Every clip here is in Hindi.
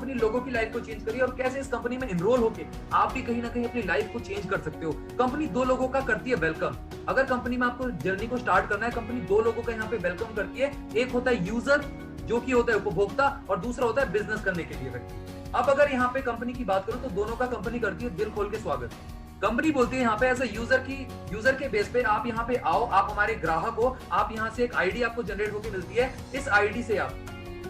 कंपनी लोगों की लाइफ को चेंज करी है और कैसे इस कंपनी में एनरोल होके आप भी कहीं ना कहीं अपनी लाइफ को चेंज कर सकते हो। कंपनी दो लोगों का करती है वेलकम। अगर कंपनी में आपको जर्नी को स्टार्ट करना है, कंपनी दो लोगों का यहाँ पे वेलकम करती है। एक होता है यूजर जो कि होता है उपभोक्ता, और दूसरा होता है बिजनेस करने के लिए व्यक्ति। अब अगर यहाँ पे कंपनी की बात करूं तो दोनों का कंपनी करती है दिल खोल के स्वागत। कंपनी बोलती है यहाँ पे एज ए यूजर के बेस पे आप यहाँ पे आओ, आप हमारे ग्राहक हो, आप यहाँ से एक आईडी आपको जनरेट होकर मिलती है। इस आईडी से आप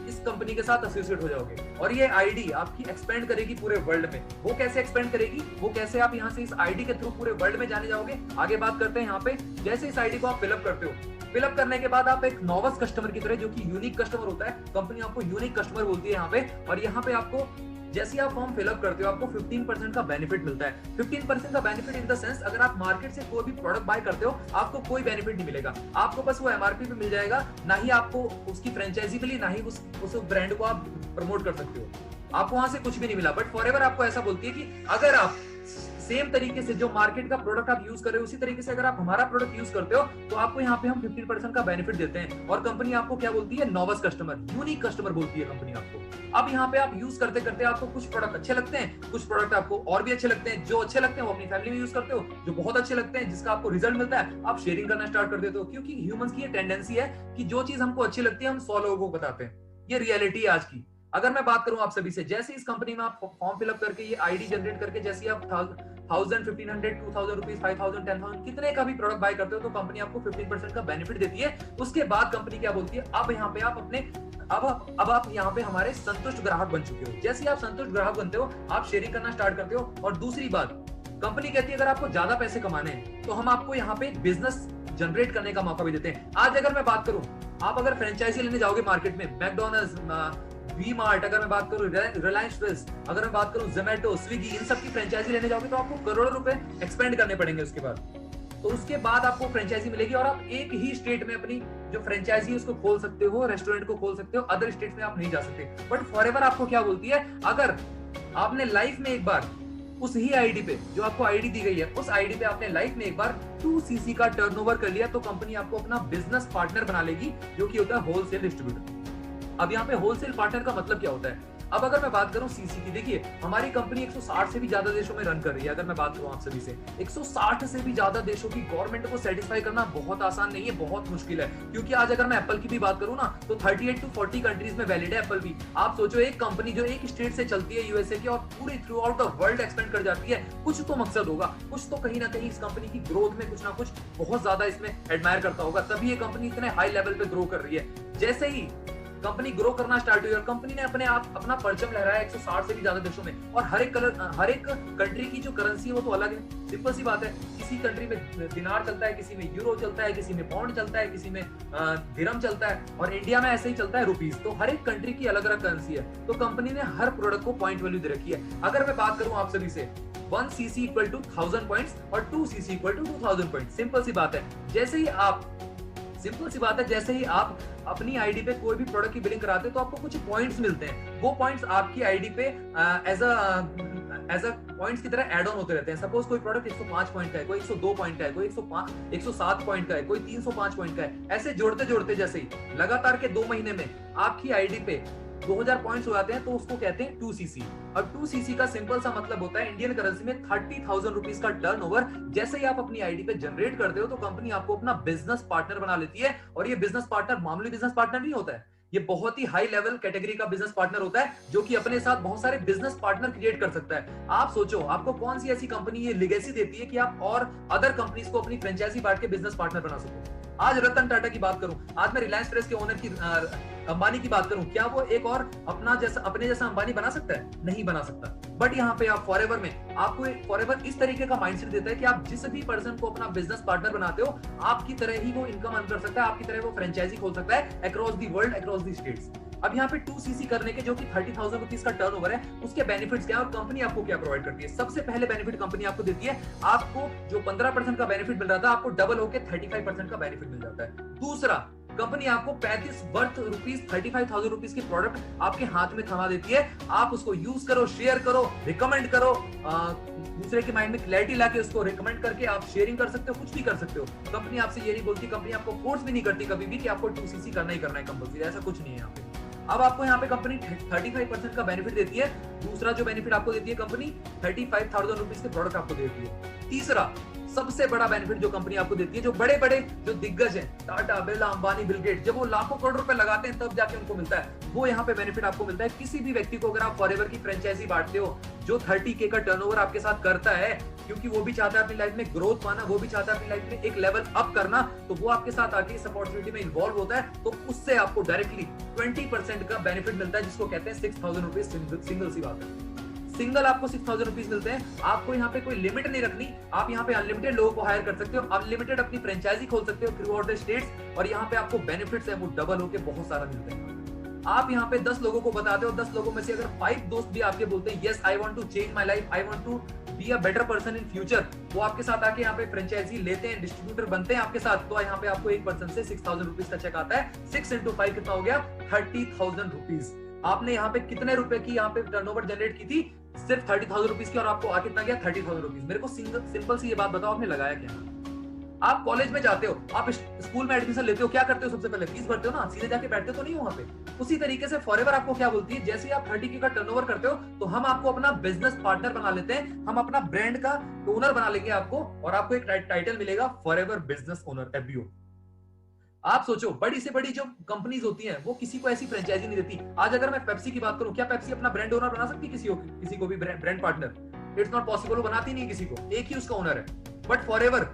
इस कंपनी के साथ एसोसिएट हो जाओगे और ये आईडी आपकी एक्सपेंड करेगी पूरे वर्ल्ड में। वो कैसे एक्सपेंड करेगी, वो कैसे आप यहाँ से इस आईडी के थ्रू पूरे वर्ल्ड में जाने जाओगे, आगे बात करते हैं। यहाँ पे जैसे इस आईडी को आप फिलअप करते हो, फिलअप करने के बाद आप एक नोवस कस्टमर की तरह, जो कि यूनिक कस्टमर होता है, कंपनी आपको यूनिक कस्टमर बोलती है यहाँ पे। और यहाँ पे आपको जैसे आप फॉर्म फिलअप करते हो आपको 15% का बेनिफिट मिलता है। 15% का बेनिफिट इन द सेंस, अगर आप मार्केट से कोई भी प्रोडक्ट बाय करते हो आपको कोई बेनिफिट नहीं मिलेगा, आपको बस वो एमआरपी पे मिल जाएगा, ना ही आपको उसकी फ्रेंचाइजी मिली, ना ही उस ब्रांड को आप प्रमोट कर सकते हो, आपको वहां से कुछ भी नहीं मिला। बट फॉरएवर आपको ऐसा बोलती है कि अगर आप सेम तरीके से जो मार्केट का प्रोडक्ट आप यूज कर रहे हो उसी तरीके से अगर आप हमारा प्रोडक्ट यूज करते हो तो आपको यहाँ पे हम 15% का बेनिफिट देते हैं। और कंपनी आपको क्या बोलती है, नोवस कस्टमर, यूनिक कस्टमर बोलती है कंपनी आपको। अब यहाँ पे आप यूज करते करते आपको कुछ प्रोडक्ट अच्छे लगते हैं, कुछ प्रोडक्ट आपको और भी अच्छे लगते हैं। जो अच्छे लगते हैं वो अपनी फैमिली में यूज करते हो, जो बहुत अच्छे लगते हैं जिसका आपको रिजल्ट मिलता है आप शेयरिंग करना स्टार्ट कर देते हो। क्योंकि ह्यूमंस की ये टेंडेंसी है कि जो चीज हमको अच्छी लगती है हम 100 लोगों को बताते हैं, ये रियलिटी है आज की। अगर मैं बात करूं आप सभी से, जैसे इस कंपनी में आप फॉर्म फिलअप करके ये आईडी जनरेट करके जैसे आप 1000, 1500, 2000 रुपीज, 5000, 10,000 कितने का भी प्रोडक्ट बाय करते हो तो कंपनी आपको 15% का बेनिफिट देती है। उसके बाद कंपनी क्या बोलती है, अब यहाँ पे आप अपने अब आप यहाँ पे हमारे संतुष्ट ग्राहक बन चुके हो। जैसे आप संतुष्ट ग्राहक बनते हो आप शेयरिंग करना स्टार्ट करते हो। और दूसरी बात, कंपनी कहती है अगर आपको ज्यादा पैसे कमाने हैं तो हम आपको यहाँ पे बिजनेस जनरेट करने का मौका भी देते हैं। आज अगर मैं बात करूं, आप अगर फ्रेंचाइजी लेने जाओगे मार्केट में, मैकडॉनल्ड्स, वी मार्ट, अगर मैं बात करूं रिलायंस फ्रेश, अगर मैं बात करूं जोमेटो, स्विगी, इन सब की फ्रेंचाइजी लेने जाओगे तो आपको करोड़ों रुपए एक्सपेंड करने पड़ेंगे उसके बाद। तो उसके बाद आपको फ्रेंचाइजी मिलेगी और आप एक ही स्टेट में अपनी जो फ्रेंचाइजी है उसको खोल सकते हो, रेस्टोरेंट को खोल सकते हो, अदर स्टेट में आप नहीं जा सकते। बट फॉरएवर आपको क्या बोलती है, अगर आपने लाइफ में एक बार उस ही आईडी पे, जो आपको आईडी दी गई है, उस आईडी पे आपने लाइफ में एक बार 2cc का टर्नओवर कर लिया तो कंपनी आपको अपना बिजनेस पार्टनर बना लेगी, जो कि होता है होलसेल डिस्ट्रीब्यूटर। अब यहाँ पे होलसेल पार्टनर का मतलब क्या होता है, अब अगर मैं बात करूं सीसी की, देखिए हमारी कंपनी 160 से भी ज्यादा देशों में रन कर रही है। अगर मैं बात करूं आप सभी से, 160 से भी ज्यादा देशों की गवर्नमेंट को सेटिस्फाई करना बहुत आसान नहीं है, बहुत मुश्किल है। क्योंकि आज अगर मैं एप्पल की भी बात करूं ना तो 38 to 40 कंट्रीज में वैलिड है एप्पल भी। आप सोचो एक कंपनी जो एक स्टेट से चलती है यूएसए की और पूरी through out the world expand कर जाती है, कुछ तो मकसद होगा, कुछ तो कहीं ना कहीं इस कंपनी की ग्रोथ में कुछ ना कुछ बहुत ज्यादा इसमें एडमायर करता होगा, तभी ये कंपनी इतने हाई लेवल पे ग्रो कर रही है। जैसे ही कंपनी ग्रो करना स्टार्ट हुई और कंपनी ने अपना परचम लहराया 160 से भी ज्यादा देशों में, और हर एक कंट्री की जो करेंसी है वो तो अलग है। सिंपल सी बात है, किसी कंट्री में दिनार चलता है, किसी में यूरो चलता है, किसी में पाउंड चलता है, किसी में दिरहम चलता है, और इंडिया में ऐसे ही चलता है रुपीस। तो हर एक कंट्री की अलग अलग करेंसी है, तो कंपनी ने हर प्रोडक्ट को पॉइंट वैल्यू दे रखी है। अगर मैं बात करूं आप सभी से, 1cc इक्वल टू 1000 पॉइंट्स और 2cc equal to 2000 points. Simple सी बात है, जैसे ही आप अपनी आईडी पे कोई भी प्रोडक्ट की बिलिंग कराते हैं तो आपको कुछ पॉइंट्स मिलते हैं। वो पॉइंट्स आपकी आईडी पे एज अ पॉइंट्स की तरह ऐड ऑन होते रहते हैं। सपोज कोई प्रोडक्ट 105 पॉइंट का है, कोई 102 पॉइंट का है, कोई 107 पॉइंट का है, कोई 305 पॉइंट का है। ऐसे जोड़ते जोड़ते जैसे ही लगातार के 2 महीने में आपकी आईडी पे 2000 पॉइंट्स हो जाते हैं तो उसको कहते हैं 2cc। और 2cc का सिंपल सा मतलब होता है इंडियन करेंसी में 30,000 रुपीज का टर्नओवर। जैसे ही आप अपनी आईडी पे जनरेट करते हो तो कंपनी आपको अपना बिजनेस पार्टनर बना लेती है। और ये बिजनेस पार्टनर मामूली बिजनेस पार्टनर नहीं होता है, ये बहुत ही हाई लेवल कैटेगरी का बिजनेस पार्टनर होता है, जो कि अपने साथ बहुत सारे बिजनेस पार्टनर क्रिएट कर सकता है। आप सोचो आपको कौन सी ऐसी कंपनी ये लेगेसी देती है कि आप और अदर कंपनीज को अपनी फ्रेंचाइजी बांट के बिजनेस पार्टनर बना सको। आज रतन टाटा की बात करूं, आज मैं रिलायंस फ्रेश के ओनर की अंबानी की बात करूं, क्या वो एक और अपने जैसा अंबानी बना सकता है? नहीं बना सकता। बट यहाँ पे आप फॉरएवर में आपको फॉरएवर इस तरीके का माइंडसेट देता है कि आप जिस भी पर्सन को अपना बिजनेस पार्टनर बनाते हो, आपकी तरह ही वो इनकम अर्न कर सकता है, आपकी तरह वो फ्रेंचाइजी खोल सकता है across the world, across the states. अब यहाँ पे 2cc करने के जो कि 30,000 रुपीज का टर्नओवर है, उसके बेनिफिट्स क्या है और कंपनी आपको क्या प्रोवाइड करती है। सबसे पहले बेनिफिट कंपनी आपको देती है, आपको जो 15% का बेनिफिट मिल रहा था आपको डबल होकर 35% का बेनिफिट मिल जाता है। दूसरा, कंपनी आपको 35,000 रुपीज की प्रोडक्ट आपके हाथ में थमा देती है। आप उसको यूज करो, शेयर करो, रिकमेंड करो, दूसरे के माइंड में क्लैरिटी लाके उसको रिकमेंड करके आप शेयरिंग कर सकते हो, कुछ भी कर सकते हो। कंपनी आपसे ये नहीं बोलती, कंपनी आपको फोर्स भी नहीं करती कभी भी कि आपको 2cc करना ही करना है कंपल्सरी, ऐसा कुछ नहीं है यहाँ पे। अब आपको यहाँ पे कंपनी 35% का बेनिफिट देती है। दूसरा जो बेनिफिट आपको देती है कंपनी 35,000 रुपीज के प्रोडक्ट आपको देती है। तीसरा सबसे बड़ा बेनिफिट जो कंपनी आपको देती है, जो बड़े बड़े जो दिग्गज हैं, टाटा, बिरला, अंबानी, बिल गेट्स, जब वो लाखों करोड़ रुपए लगाते हैं तब जाके उनको मिलता है, वो यहाँ पे बेनिफिट आपको मिलता है। किसी भी व्यक्ति को अगर आप फॉरएवर की फ्रेंचाइजी बांटते हो जो 30K का टर्नओवर आपके साथ करता है, क्योंकि वो भी चाहता है अपनी लाइफ में ग्रोथ पाना, वो भी चाहता है अपनी लाइफ में एक लेवल अप करना, तो वो आपके साथ आके इस अपॉर्चुनिटी में इन्वॉल्व होता है, तो उससे आपको डायरेक्टली 20% का बेनिफिट मिलता है, जिसको कहते हैं 6,000 रुपीज। सिंगल सी बात है, सिंगल आपको 6,000 रुपीज मिलते हैं। आपको यहाँ पे कोई लिमिट नहीं रखनी, आप यहाँ पे अनलिमिटेड लोगों को हायर कर सकते हो, अनलिमिटेड अपनी फ्रेंचाइजी खोल सकते हो थ्रू आउट द स्टेट्स, और यहाँ पे आपको बेनिफिट्स है वो डबल होके बहुत सारा मिलता है। आप यहाँ पे 10 लोगों को बताते हो, 10 लोगों में से अगर 5 दोस्त भी आपके बोलते हैं yes I want to change my life, I want to be a better person in future, वो आपके साथ आके यहाँ पे फ्रेंचाइजी लेते हैं, डिस्ट्रीब्यूटर बनते हैं आपके साथ, तो यहाँ पे आपको एक पर्सन से 6,000 रुपीज का चेक आता है। 6 into 5 कितना हो गया? 30,000 रुपीज। आपने यहाँ पे कितने रुपए की यहाँ पे टर्नओवर जनरेट की थी? सिर्फ 30,000 रुपीज की, और आपको आ कितना गया? 30,000 रुपीज। मेरे को सिंपल सी ये बात बताओ, आपने लगाया क्या? आप कॉलेज में जाते हो, आप स्कूल में एडमिशन लेते हो, क्या करते हो? सबसे पहले फीस भरते हो ना, सीधे जाके बैठते तो नहीं हो वहां पे। उसी तरीके से फॉरएवर आपको क्या बोलती है, जैसे आप 30K का टर्नओवर करते हो तो हम आपको अपना बिजनेस पार्टनर बना लेते हैं, हम अपना ब्रांड का ओनर बना लेंगे आपको, और आपको एक टाइटल मिलेगा फॉरएवर बिजनेस ओनर, FBO। आप सोचो, बड़ी से बड़ी जो कंपनीज होती हैं वो किसी को ऐसी फ्रेंचाइजी नहीं देती। आज अगर मैं पेप्सी की बात करूं, क्या पेप्सी अपना ब्रांड ओनर बना सकती है किसी को भी brand partner? It's not possible, वो बनाती नहीं किसी को, एक ही उसका ओनर है। बट फॉरएवर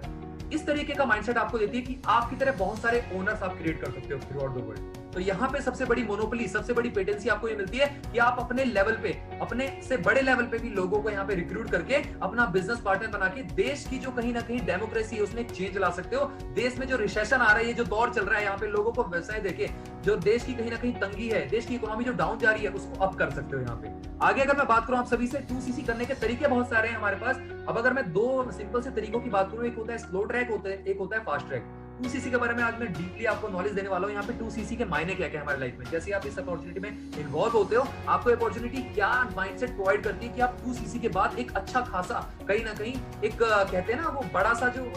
इस तरीके का माइंडसेट आपको देती है कि आपकी तरह बहुत सारे ओनर्स आप क्रिएट कर सकते हो थ्रू आउट द वर्ल्ड। तो यहाँ पे सबसे बड़ी मोनोपोली, सबसे बड़ी पेटेंसी आपको ये मिलती है कि आप अपने लेवल पे, अपने से बड़े लेवल पे भी लोगों को यहाँ पे रिक्रूट करके अपना बिजनेस पार्टनर बना के देश की जो कहीं ना कहीं डेमोक्रेसी है उसमें चेंज ला सकते हो। देश में जो रिसेशन आ रहा है, ये जो दौर चल रहा है, यहाँ पे लोगों को व्यवसाय देके जो देश की कहीं ना कहीं तंगी है, देश की इकोनॉमी जो डाउन जा रही है, उसको अप कर सकते हो यहाँ पे। आगे अगर मैं बात करूं आप सभी से, 2CC करने के तरीके बहुत सारे हैं हमारे पास। अब अगर मैं दो सिंपल से तरीकों की बात करूं, एक होता है स्लो ट्रैक, एक होता है फास्ट ट्रैक। 2CC के बारे में आज मैं डीपली आपको नॉलेज देने वाला हूं। यहाँ पे 2CC के मायने क्या क्या है हमारे लाइफ में। जैसे आप इस अपॉर्चुनिटी में इन्वॉल्व होते हो, आपको अपॉर्चुनिटी क्या माइंडसेट प्रोवाइड करती है कि आप 2CC के बाद एक अच्छा खासा कहीं ना कहीं एक कहते हैं ना वो बड़ा सा जो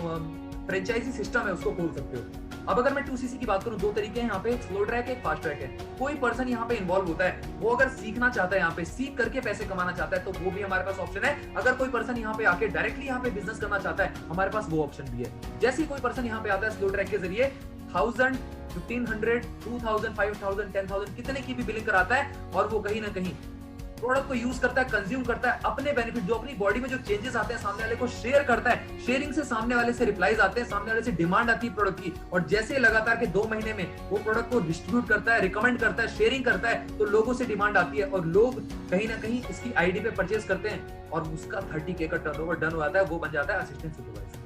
फ्रेंचाइजी सिस्टम है उसको खोल सकते हो। अब अगर मैं 2CC की बात करूं, दो तरीके हैं यहाँ पे, एक स्लो ट्रैक है, एक फास्ट ट्रैक है। कोई पर्सन यहाँ पे इन्वॉल्व होता है, वो अगर सीखना चाहता है, यहाँ पे सीख करके पैसे कमाना चाहता है, तो वो भी हमारे पास ऑप्शन है। अगर कोई पर्सन यहाँ पे आके डायरेक्टली यहाँ पे बिजनेस करना चाहता है, हमारे पास वो ऑप्शन भी है। जैसे ही कोई पर्सन यहाँ पे आता है स्लो ट्रैक के जरिए 1000, 1500, 2000, 5000, 10,000 कितने की भी बिलिंग कराता है, और वो कहीं ना कहीं प्रोडक्ट को यूज करता है, कंज्यूम करता है, अपने बेनिफिट जो अपनी बॉडी में जो चेंजेस आते हैं सामने वाले को शेयर करता है। शेयरिंग से सामने वाले से रिप्लाईज आते हैं, सामने वाले से डिमांड आती है प्रोडक्ट की, और जैसे लगातार के 2 महीने में वो प्रोडक्ट को डिस्ट्रीब्यूट करता है, रिकमेंड करता है, शेयरिंग करता है, तो लोगों से डिमांड आती है और लोग कहीं ना कहीं उसकी आईडी पे परचेज करते हैं, और उसका 30K का टर्नओवर डन हो जाता है, वो बन जाता है assistant supervisor,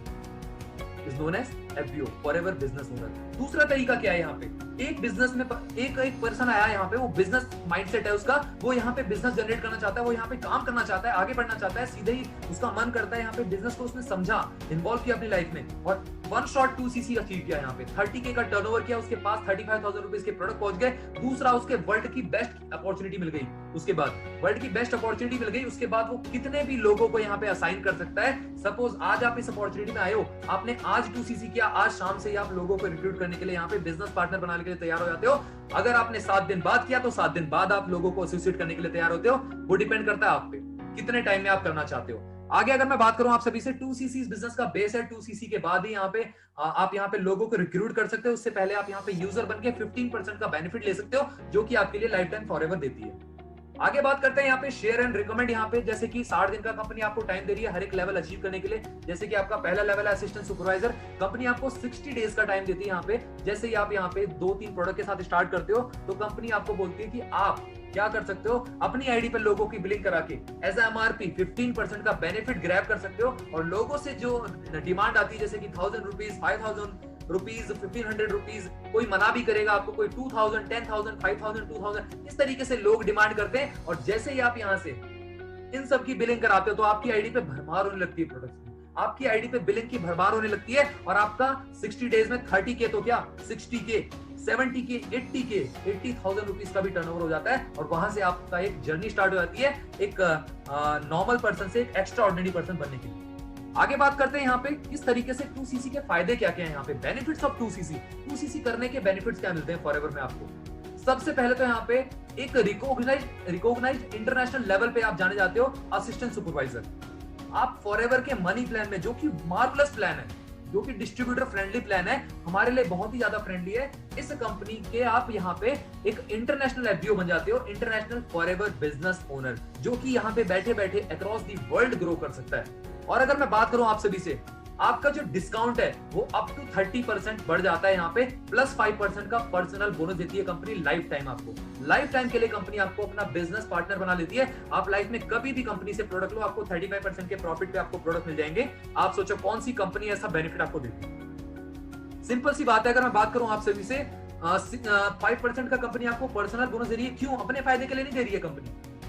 is known as FBO, forever business owner. दूसरा तरीका क्या है, यहाँ पे एक बिजनेस में एक पर्सन आया यहाँ पे, वो बिजनेस माइंडसेट है उसका, वो यहाँ पे बिजनेस जनरेट करना चाहता है, वो यहाँ पे काम करना चाहता है, आगे बढ़ना चाहता है, सीधे ही उसका मन करता है यहाँ पे बिजनेस को उसने समझा, इन्वॉल्व किया अपनी लाइफ में, और वन शॉट 2CC अचीव किया यहाँ पे, 30K का टर्नओवर किया, उसके पास 35,000 रुपीज के प्रोडक्ट पहुंच गए। दूसरा, उसके वर्ल्ड की बेस्ट अपॉर्चुनिटी मिल गई, उसके बाद वर्ल्ड की बेस्ट अपॉर्चुनिटी मिल गई, उसके बाद वो कितने भी लोगों को यहाँ पे असाइन कर सकता है। सपोज आज आप इस अपॉर्चुनिटी में आए हो, आपने आज 2CC किया, आज शाम से आप लोगों को रिक्रूट करने के लिए यहाँ पे बिजनेस पार्टनर बनाने के लिए तैयार हो जाते हो। अगर आपने 7 दिन बाद किया तो 7 दिन बाद आप लोगों को एसोसिएट करने के लिए तैयार होते हो। वो डिपेंड करता है आप पे कितने टाइम में आप करना चाहते हो। आगे अगर मैं बात करूं आप सभी से, 2CC इस बिजनेस का बेस है। 2CC के बाद ही यहाँ पे आप यहाँ पे लोगों को रिक्रूट कर सकते हो। उससे पहले आप यहाँ पे यूजर बनके 15% का बेनिफिट ले सकते हो, जो कि आपके लिए लाइफ टाइम फॉरएवर देती है। आगे बात करते हैं यहाँ पे शेयर एंड रिकमेंड। यहाँ पे जैसे कि 60 दिन का कंपनी आपको टाइम दे रही है हर एक लेवल अचीव करने के लिए। जैसे कि आपका पहला लेवल है असिस्टेंट सुपरवाइजर, कंपनी आपको 60 डेज का टाइम देती है यहाँ पे। जैसे ही आप यहाँ पे 2-3 प्रोडक्ट के साथ स्टार्ट करते हो तो कंपनी आपको बोलती है कि आप क्या कर सकते हो, अपनी आईडी पे लोगों की बिलिंग करा के एज MRP 15% का बेनिफिट ग्रैब कर सकते हो। और लोगों से जो डिमांड आती है जैसे कि 1000 रुपीज, 5000 रुपीज, 1500 रुपीज, कोई मना भी करेगा आपको, कोई 2000, 10,000, 5,000, 2000, इस तरीके से लोग डिमांड करते हैं। और जैसे ही आप यहाँ से इन सब की बिलिंग कराते हो तो आपकी आईडी पे भरमार होने लगती है प्रोडक्ट्स की, आपकी आईडी पे बिलिंग की भरमार होने लगती है। और आपका 60 डेज में 30K तो क्या 60K, 70K, 80K, 80,000 रुपीज का भी टर्नओवर हो जाता है। और वहां से आपका एक जर्नी स्टार्ट हो जाती है एक नॉर्मल पर्सन से एक एक्स्ट्रा ऑर्डिनरी पर्सन बनने के लिए। आगे बात करते हैं यहाँ पे किस तरीके से 2CC के फायदे क्या क्या है। यहाँ पे बेनिफिट्स ऑफ 2CC करने के बेनिफिट्स क्या मिलते हैं फॉरएवर में आपको। सबसे पहले तो यहाँ पे एक रिकॉग्नाइज्ड इंटरनेशनल लेवल पे आप जाने जाते हो असिस्टेंट सुपरवाइजर। आप फॉरएवर के मनी प्लान में, जो कि मार्वलस प्लान है, जो कि डिस्ट्रीब्यूटर फ्रेंडली प्लान है, हमारे लिए बहुत ही ज्यादा फ्रेंडली है, इस कंपनी के आप यहाँ पे एक इंटरनेशनल एफबीओ बन जाते हो, इंटरनेशनल फॉरएवर बिजनेस ओनर, जो कि यहाँ पे बैठे बैठे अक्रॉस दी वर्ल्ड ग्रो कर सकता है। और अगर मैं बात करूं आप सभी से, आपका जो डिस्काउंट है वो अप टू 30% बढ़ जाता है यहाँ पे, प्लस 5% का पर्सनल बोनस देती है कंपनी लाइफ टाइम। आपको लाइफ टाइम के लिए कंपनी आपको अपना बिजनेस पार्टनर बना लेती है। आप लाइफ में कभी भी कंपनी से प्रोडक्ट लो, आपको 35% के प्रॉफिट पे आपको प्रोडक्ट मिल जाएंगे। आप सोचो कौन सी कंपनी ऐसा बेनिफिट आपको देती है? सिंपल सी बात है। अगर मैं बात करूं आप सभी से, 5% का कंपनी आपको पर्सनल बोनस दे रही है। क्यों? अपने फायदे के लिए नहीं दे रही है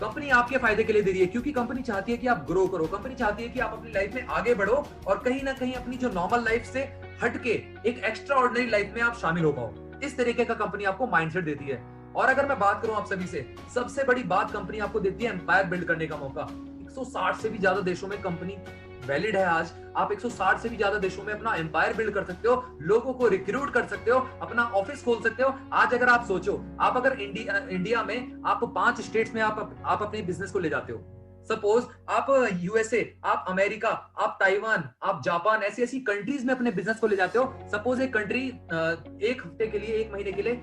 कंपनी आपके फायदे के लिए दे रही है, क्योंकि कंपनी चाहती है कि आप ग्रो करो, कंपनी चाहती है कि आप अपनी लाइफ में आगे बढ़ो और कहीं ना कहीं अपनी जो नॉर्मल लाइफ से हटके एक एक्स्ट्रा ऑर्डिनरी लाइफ में आप शामिल हो पाओ। इस तरीके का कंपनी आपको माइंडसेट देती है। और अगर मैं बात करूं आप सभी से, सबसे बड़ी बात कंपनी आपको देती है एम्पायर बिल्ड करने का मौका। 160 से भी ज्यादा देशों में कंपनी वैलिड है आज। आप 160 से भी ज्यादा देशों में अपना एम्पायर बिल्ड कर सकते हो, लोगों को रिक्रूट कर सकते हो, अपना ऑफिस खोल सकते हो। आज अगर आप सोचो, आप अगर इंडिया में आप 5 स्टेट्स में आप अपने बिजनेस को ले जाते हो, सपोज आप यूएसए, आप अमेरिका, आप ताइवान, आप जापान, ऐसी ऐसी कंट्रीज में अपने बिजनेस को ले जाते हो। सपोज एक कंट्री 1 हफ्ते के लिए, 1 महीने के लिए,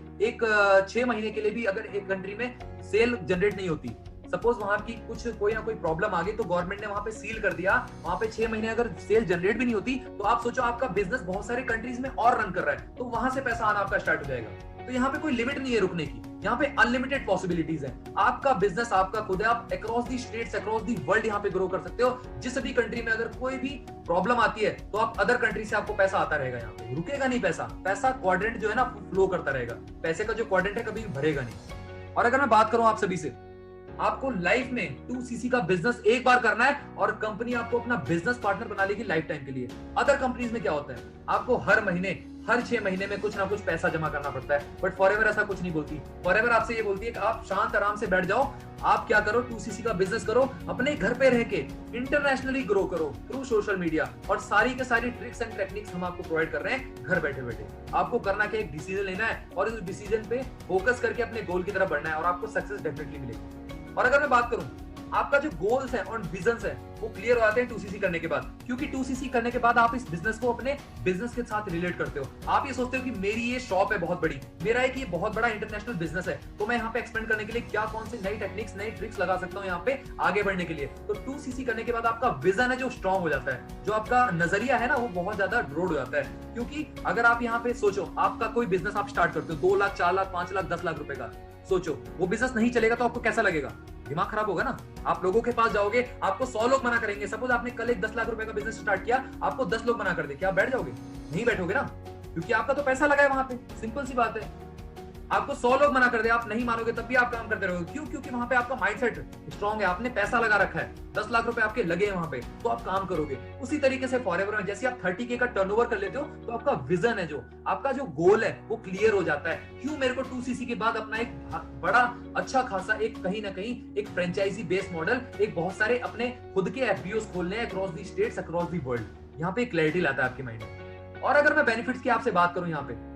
6 महीने के लिए भी अगर एक कंट्री में सेल जनरेट नहीं होती, सपोज वहां की कोई ना कोई प्रॉब्लम आ गई, तो गवर्नमेंट ने वहां पे सील कर दिया, वहां पे 6 महीने अगर सेल जनरेट भी नहीं होती, तो आप सोचो आपका बिजनेस बहुत सारे कंट्रीज में और रन कर रहा है, तो वहां से पैसा आना आपका स्टार्ट हो जाएगा। तो यहाँ पे कोई लिमिट नहीं है रुकने की, यहाँ पे अनलिमिटेड पॉसिबिलिटीज है। आपका बिजनेस आपका खुद है, आप across the states, across the world यहाँ पे ग्रो कर सकते हो। जिस भी कंट्री में अगर कोई भी प्रॉब्लम आती है, तो आप अदर कंट्री से आपको पैसा आता रहेगा, यहाँ पे रुकेगा नहीं पैसा क्वाड्रेंट जो है ना फ्लो करता रहेगा, पैसे का जो क्वाड्रेंट है कभी भरेगा नहीं। और अगर मैं बात करूं आप सभी से, आपको लाइफ में 2cc का बिजनेस एक बार करना है और कंपनी आपको अपना बिजनेस पार्टनर बना लेगी लाइफ टाइम के लिए। अदर कंपनीज में क्या होता है, आपको हर 6 महीने में कुछ ना कुछ पैसा जमा करना पड़ता है, बट फॉरएवर ऐसा कुछ नहीं बोलती। फॉरएवर आपसे ये बोलती है कि आप शांत आराम से बैठ जाओ, आप क्या करो, 2cc का बिजनेस करो, अपने घर पे रह के इंटरनेशनली ग्रो करो थ्रू सोशल मीडिया, और सारी के सारी ट्रिक्स एंड टेक्निक्स हम आपको प्रोवाइड कर रहे हैं घर बैठे बैठे। आपको करना क्या, एक डिसीजन लेना है और इस डिसीजन पे फोकस करके अपने गोल की तरफ बढ़ना है, और आपको सक्सेस डेफिनेटली मिलेगी। और अगर मैं बात करूं, आपका जो गोल्स है और विजन्स है वो क्लियर हो जाते हैं 2cc करने के बाद, क्योंकि 2cc करने के बाद आप इस बिजनेस को अपने बिजनेस के साथ रिलेट करते हो। आप ये सोचते हो कि मेरी ये शॉप है बहुत बड़ी, मेरा एक ये बहुत बड़ा इंटरनेशनल बिजनेस है, तो मैं यहाँ पे एक्सपेंड करने के लिए क्या कौन सी नई टेक्निक्स, नई ट्रिक्स लगा सकता हूँ यहाँ पे आगे बढ़ने के लिए। तो 2cc करने के बाद आपका विजन है जो स्ट्रॉन्ग हो जाता है, जो आपका नजरिया है ना वो बहुत ज्यादा ब्रॉड हो जाता है। क्योंकि अगर आप यहाँ पे सोचो, आपका कोई बिजनेस आप स्टार्ट करते हो 2 लाख, 4 लाख, 5 लाख, 10 लाख रुपए का, सोचो वो बिजनेस नहीं चलेगा तो आपको कैसा लगेगा, दिमाग खराब होगा ना। आप लोगों के पास जाओगे, आपको 100 लोग मना करेंगे। सपोज आपने कल एक 10 लाख रुपए का बिजनेस स्टार्ट किया, आपको 10 लोग मना कर दे, क्या आप बैठ जाओगे? नहीं बैठोगे ना, क्योंकि आपका तो पैसा लगा है वहां पे। सिंपल सी बात है। आपको 100 लोग मना कर दे, आप नहीं मानोगे, तब भी आप काम करते रहोगे। क्यों? क्योंकि वहां पे आपका माइंडसेट स्ट्रांग है, आपने पैसा लगा रखा है, 10 लाख रुपए आपके लगे हैं वहां पे, तो आप काम करोगे। उसी तरीके से फॉरएवर में जैसे आप 30K का टर्नओवर कर लेते हो, तो आपका विजन है, जो आपका जो गोल है वो क्लियर हो जाता है। क्यों मेरे को 2cc के बाद अपना एक बड़ा अच्छा खासा एक कहीं ना कहीं एक फ्रेंचाइजी बेस्ड मॉडल, एक बहुत सारे अपने खुद के एफबीओस खोलने हैं across the states, across the world. यहाँ पे क्लैरिटी लाता है आपके माइंड में। और अगर मैं बेनिफिट्स की आपसे बात करूं, यहाँ पे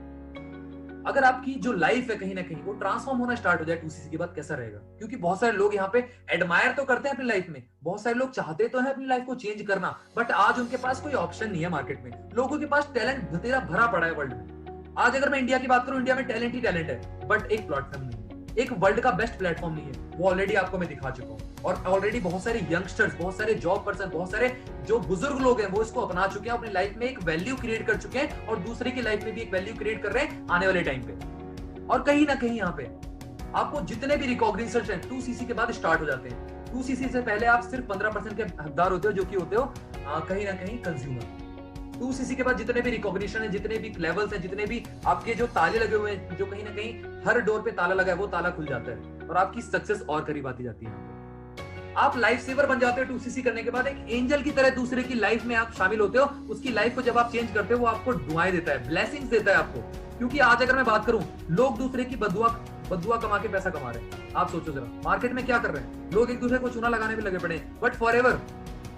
अगर आपकी जो लाइफ है कहीं ना कहीं वो ट्रांसफॉर्म होना स्टार्ट हो जाए 2cc के बाद, कैसा रहेगा? क्योंकि बहुत सारे लोग यहाँ पे एडमायर तो करते हैं अपनी लाइफ में, बहुत सारे लोग चाहते तो है अपनी लाइफ को चेंज करना, बट आज उनके पास कोई ऑप्शन नहीं है मार्केट में। लोगों के पास टैलेंट तेरा भरा पड़ा है वर्ल्ड में। आज अगर मैं इंडिया की बात करूं, इंडिया में टैलेंट ही टैलेंट है, बट एक प्लेटफॉर्म नहीं है, एक वर्ल्ड का बेस्ट प्लेटफॉर्म नहीं है। वो ऑलरेडी आपको मैं दिखा चुका हूँ, और ऑलरेडी बहुत सारे यंगस्टर्स, बहुत सारे जॉब पर्सन, बहुत सारे जो बुजुर्ग लोग हैं वो इसको अपना चुके हैं, अपनी लाइफ में एक वैल्यू क्रिएट कर चुके हैं, और दूसरे की लाइफ में भी एक वैल्यू क्रिएट कर रहे हैं आने वाले टाइम पे। और कहीं ना कहीं यहाँ पे आपको जितने भी रिकॉग्निशन है 2cc के बाद स्टार्ट हो जाते हैं। 2cc से पहले आप सिर्फ 15% के हकदार होते हो, जो कि होते हो कहीं ना कहीं कंज्यूमर। 2cc के बाद जितने भी रिकॉग्निशन है, जितने भी लेवल्स हैं, जितने भी आपके जो ताले लगे हुए हैं, जो कहीं ना कहीं हर डोर पे ताला लगा है, वो ताला खुल जाता है और आपकी सक्सेस और करीब आती जाती है। आप लाइफ सेवर बन जाते हो 2cc करने के बाद। एक एंजल की तरह दूसरे की लाइफ में आप शामिल होते हो। उसकी लाइफ को जब आप चेंज करते हो, वो आपको दुआएं देता है, ब्लेसिंग्स देता है आपको। क्योंकि आज अगर मैं बात करूं, लोग दूसरे की बदुआ कमा के पैसा कमा रहे हैं। आप सोचो जरा, मार्केट में क्या कर रहे हैं लोग, एक दूसरे को चूना लगाने में लगे पड़े हैं। बट फॉरएवर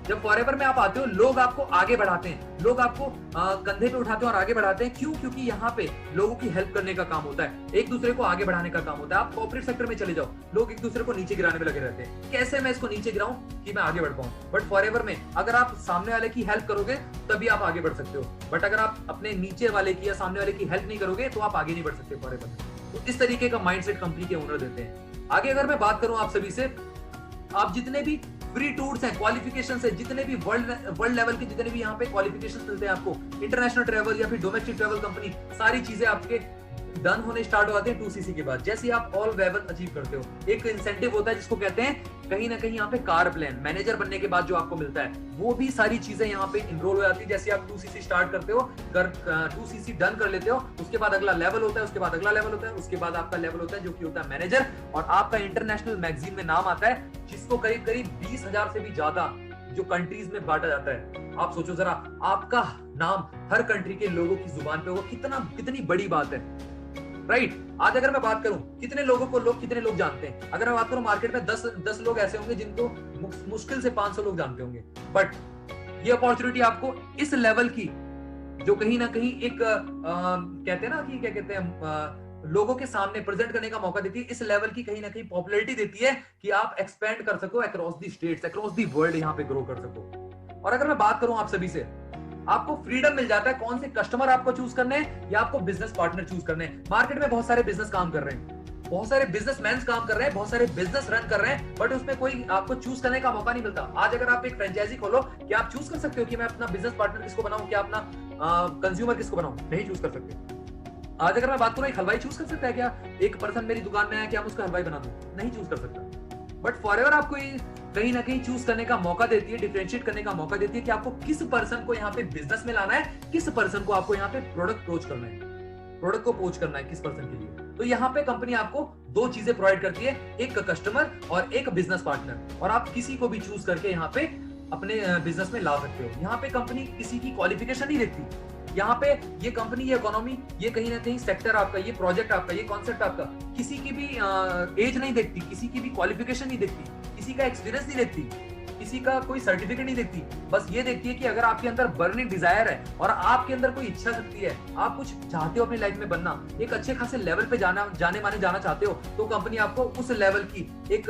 जब फॉरएवर में आप आते हो, लोग आपको आगे बढ़ाते हैं, लोग आपको कंधे पे उठाते हैं और आगे बढ़ाते हैं। क्यों? क्योंकि यहाँ पे लोगों की हेल्प करने का काम होता है, एक दूसरे को आगे बढ़ाने का काम होता है। आप कॉर्पोरेट सेक्टर में चले जाओ, लोग एक दूसरे को नीचे गिराने में लगे रहते हैं, कैसे मैं इसको नीचे गिराऊं कि मैं आगे बढ़ पाऊं। बट फॉरएवर में अगर आप सामने वाले की हेल्प करोगे तभी आप आगे बढ़ सकते हो, बट अगर आप अपने नीचे वाले की या सामने वाले की हेल्प नहीं करोगे तो आप आगे नहीं बढ़ सकते फॉरएवर में। तो इस तरीके का माइंडसेट कंपनी के ओनर देते हैं। आगे अगर मैं बात करूं आप सभी से, आप जितने भी फ्री टूर्स हैं, क्वालिफिकेशन है, जितने भी वर्ल्ड लेवल के जितने भी यहाँ पे क्वालिफिकेशन मिलते हैं आपको, इंटरनेशनल ट्रेवल या फिर डोमेस्टिक ट्रेवल कंपनी, सारी चीजें आपके डन होने स्टार्ट हो जाते हैं 2cc के बाद। जैसे आप ऑल लेवल अचीव करते हो, एक इंसेंटिव होता है जिसको कहते हैं कहीं ना कहीं यहाँ पे कार प्लान, मैनेजर बनने के बाद जो आपको मिलता है, वो भी सारी चीजें यहाँ पे इनरोल हो जाती है। जैसे आप 2cc स्टार्ट करते हो, 2cc डन कर लेते हो, उसके बाद अगला लेवल होता है, उसके बाद अगला लेवल होता है, उसके बाद आपका लेवल होता है जो कि होता है मैनेजर, और आपका इंटरनेशनल मैगजीन में नाम आता है, जिसको करीब करीब 20,000 से भी ज्यादा जो कंट्रीज में बांटा जाता है। आप सोचो जरा, आपका नाम हर कंट्री के लोगों की जुबान पे होगा, कितनी बड़ी बात है, राइट? आज अगर मैं बात करूं कितने लोग जानते हैं, अगर मैं बात करूं मार्केट में 10 लोग ऐसे होंगे जिनको मुश्किल से 500 लोग जानते होंगे। बट ये अपॉर्चुनिटी आपको इस लेवल की, जो कहीं ना कहीं एक कहते हैं ना कि क्या कहते हैं, लोगों के सामने प्रेजेंट करने का मौका देती है, इस लेवल की कहीं ना कहीं पॉपुलैरिटी देती है कि आप एक्सपेंड कर सको across the states, across the world, यहाँ पे ग्रो कर सको। और अगर मैं बात करूं आप सभी से, आपको फ्रीडम मिल जाता है कौन से कस्टमर आपको चूज करने हैं या आपको बिजनेस पार्टनर चूज करने हैं। मार्केट में बहुत सारे बिजनेस काम कर रहे हैं, बहुत सारे बिजनेसमैन काम कर रहे हैं, बहुत सारे बिजनेस रन कर रहे हैं, बट उसमें कोई आपको चूज करने का मौका नहीं मिलता। आज अगर आप एक फ्रेंचाइजी खोलो, क्या आप चूज कर सकते हो कि मैं अपना बिजनेस पार्टनर किसको बनाऊं, क्या अपना कंज्यूमर किसको बनाऊं? नहीं चूज कर सकते। आज अगर मैं बात करूं, एक हलवाई चूज कर सकता है क्या, एक पर्सन मेरी दुकान में आया, क्या मैं उसका हलवाई बना दूं? नहीं चूज कर सकता। बट फॉरएवर आपको कहीं ना कहीं चूज करने का मौका देती है, डिफरेंशिएट करने का मौका देती है कि आपको किस पर्सन को यहाँ पे बिजनेस में लाना है, किस पर्सन को आपको यहाँ पे प्रोडक्ट पोच करना है, प्रोडक्ट को पोच करना है किस पर्सन के लिए। तो यहाँ पे कंपनी आपको दो चीजें प्रोवाइड करती है, एक कस्टमर और एक बिजनेस पार्टनर, और आप किसी को भी चूज करके यहाँ पे अपने बिजनेस में ला सकते हो। यहाँ पे कंपनी किसी की क्वालिफिकेशन नहीं देखती, यहाँ पे ये कंपनी, ये इकोनॉमी, ये कहीं ना कहीं सेक्टर आपका, ये प्रोजेक्ट आपका, ये कॉन्सेप्ट आपका किसी की भी एज नहीं देखती, किसी की भी क्वालिफिकेशन नहीं देखती, किसी का एक्सपीरियंस नहीं देखती, किसी का कोई सर्टिफिकेट नहीं देखती। बस ये देखती है कि अगर आपके अंदर बर्निंग डिजायर है और आपके अंदर कोई इच्छा शक्ति है, आप कुछ चाहते हो अपनी लाइफ में बनना, एक अच्छे खासे लेवल पे जाना चाहते हो, तो कंपनी आपको उस लेवल की एक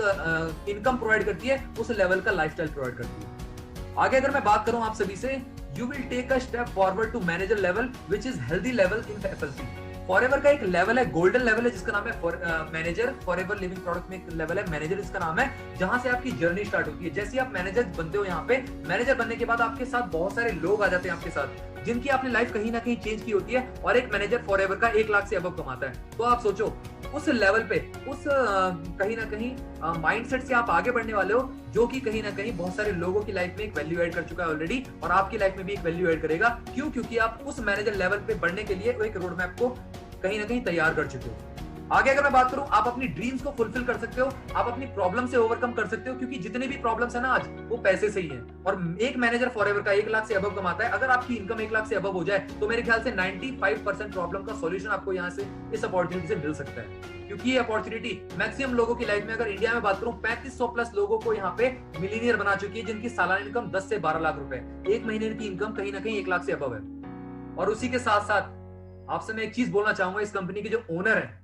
इनकम प्रोवाइड करती है, उस लेवल का लाइफस्टाइल प्रोवाइड करती है। आगे अगर मैं बात करूं आप सभी से, you will take a step forward to manager level which is healthy level in FLC। Forever का एक लेवल है, गोल्डन लेवल है, जिसका नाम है मैनेजर। फॉरएवर लिविंग प्रोडक्ट में एक लेवल है मैनेजर, इसका नाम है, जहां से आपकी जर्नी स्टार्ट होती है। जैसे आप मैनेजर बनते हो, यहाँ पे मैनेजर बनने के बाद आपके साथ बहुत सारे लोग आ जाते हैं आपके साथ, जिनकी आपने लाइफ कहीं ना कहीं चेंज की होती है, और एक मैनेजर फॉरएवर का 1 लाख से अबव कमाता है। तो आप सोचो उस लेवल पे, उस कहीं ना कहीं माइंडसेट से आप आगे बढ़ने वाले हो, जो कि कहीं ना कहीं बहुत सारे लोगों की लाइफ में एक वैल्यू ऐड कर चुका है ऑलरेडी, और आपकी लाइफ में भी एक वैल्यू ऐड करेगा। क्यों? क्योंकि आप उस मैनेजर लेवल पे बढ़ने के लिए एक रोड मैप को कहीं ना कहीं तैयार कर चुके हो। आगे अगर मैं बात करूं, आप अपनी ड्रीम्स को फुलफिल कर सकते हो, आप अपनी प्रॉब्लम से ओवरकम कर सकते हो, क्योंकि जितने भी प्रॉब्लम्स है ना आज, वो पैसे से ही है। और एक मैनेजर फॉरएवर का 1 लाख से अबव कमाता है। अगर आपकी इनकम 1 लाख से अबव हो जाए, तो मेरे ख्याल से 95% प्रॉब्लम का सॉल्यूशन आपको यहाँ से इस अपॉर्चुनिटी से मिल सकता है। क्योंकि ये अपॉर्चुनिटी मैक्सिमम लोगों की लाइफ में, अगर इंडिया में बात करूं, 3500 प्लस लोगों को यहाँ पे मिलीनियर बना चुकी है, जिनकी सालाना इनकम 10 से 12 लाख रुपए, एक महीने की इनकम कहीं ना कहीं 1 लाख से अबव है। और उसी के साथ साथ आपसे मैं एक चीज बोलना चाहूंगा, इस कंपनी के जो ओनर है,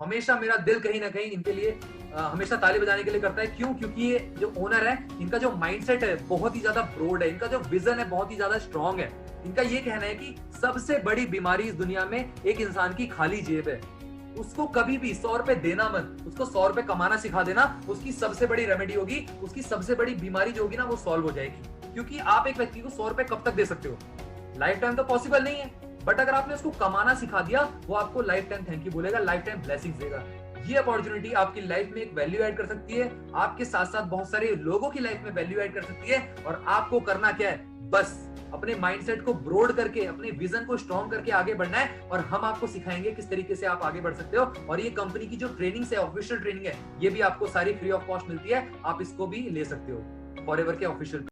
हमेशा मेरा दिल कहीं ना कहीं इनके लिए हमेशा ताली बजाने के लिए करता है। क्यों? क्योंकि ये जो ओनर है, इनका जो माइंडसेट है बहुत ही ज्यादा ब्रॉड है, इनका जो विजन है बहुत ही ज्यादा स्ट्रॉन्ग है। इनका ये कहना है कि सबसे बड़ी बीमारी इस दुनिया में एक इंसान की खाली जेब है। उसको कभी भी 100 रुपए देना मत, उसको 100 रुपए कमाना सिखा देना, उसकी सबसे बड़ी रेमेडी होगी, उसकी सबसे बड़ी बीमारी जो होगी ना, वो सॉल्व हो जाएगी। क्योंकि आप एक व्यक्ति को 100 रुपए कब तक दे सकते हो? लाइफ टाइम तो पॉसिबल नहीं है, बट अगर आपने उसको कमाना सिखा दिया, वो आपको लाइफ टाइम थैंक यू बोलेगा, लाइफ टाइम ब्लेसिंग्स देगा। ये अपॉर्चुनिटी आपकी लाइफ में एक वैल्यू ऐड कर सकती है, आपके साथ साथ बहुत सारे लोगों की लाइफ में वैल्यू ऐड कर सकती है। और आपको करना क्या है? बस अपने माइंडसेट को ब्रॉड करके, अपने विजन को स्ट्रॉन्ग करके आगे बढ़ना है, और हम आपको सिखाएंगे किस तरीके से आप आगे बढ़ सकते हो। और ये कंपनी की जो ट्रेनिंग है, ऑफिशियल ट्रेनिंग है, ये भी आपको सारी फ्री ऑफ कॉस्ट मिलती है, आप इसको भी ले सकते हो फॉरएवर के ऑफिशियल